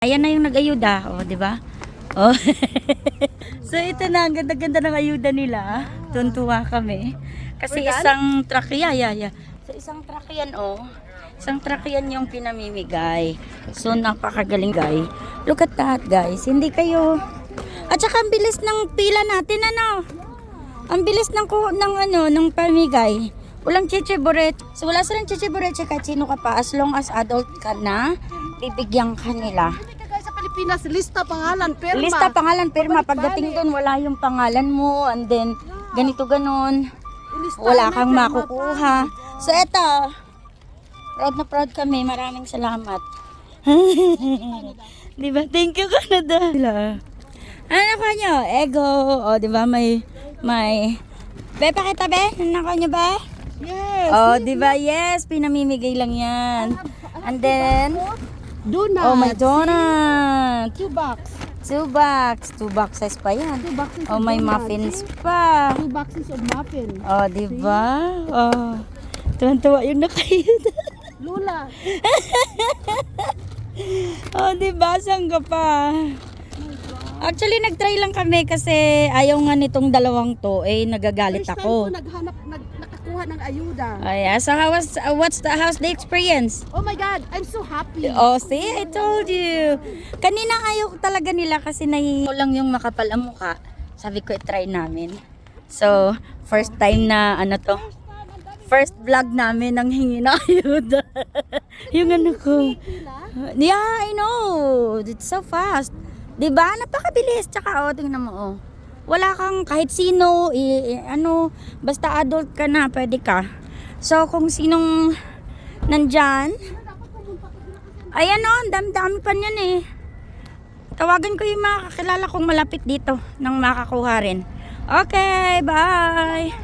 Ayan na yung nag-ayuda, oh, di ba? Oh. So ito na, ang ganda-ganda ng ayuda nila. Tuntua kami. Kasi isang truck, yeah. So isang truck yan, oh. Isang truck yan yung pinamimigay. So napakagaling, guys. Look at that, guys. Hindi kayo... At saka ang bilis ng pila natin, ano? Ang bilis ng pamigay. Walang chichiburet. So wala silang chichiburet kahit sino ka pa. As long as adult ka na, bibigyan ka nila. Sa Pilipinas, lista pangalan, perma. Lista pangalan, perma. Pagdating doon, wala yung pangalan mo. And then, ganito ganon. Wala kang makukuha. So eto, proud na proud kami. Maraming salamat. Diba? Thank you, Canada. Ano nakuha nyo? Ego. O, diba? May... Be, pakita, be? Ano nakuha nyo, be? Yes. Oh, diba? Yes, pinamimigay lang yan. And then, Donut. oh, may donut. 2 bucks. 2 bucks. 2 boxes pa yan. 2 boxes Oh, of may donut. muffins pa. 2 boxes of muffin. Oh, diba? Oh, tuwan-tuwa yung nakayuda. Lula. Oh, diba? Saan ka pa? Actually, nag-try lang kami kasi ayaw nga nitong dalawang to. Eh, nagagalit First time ako. ko nakakuha ng ayuda. Ay, so how's the experience? Oh my God, I'm so happy. Oh, see, I told you. Kanina ayaw talaga nila kasi nahihiyo lang yung makapal ang mukha. Sabi ko, i-try namin. So, first time na to. First vlog namin nang hingi na ayuda. Yung ano ko. Yeah, I know. It's so fast. Diba? Napakabilis. Tsaka, oh, tingnan mo, oh. Wala kang kahit sino, basta adult ka na, pwede ka. So, kung sinong nandyan, ayan, oh, dami pa niyan eh. Tawagan ko yung mga kakilala kong malapit dito nang makakuha rin. Okay, bye!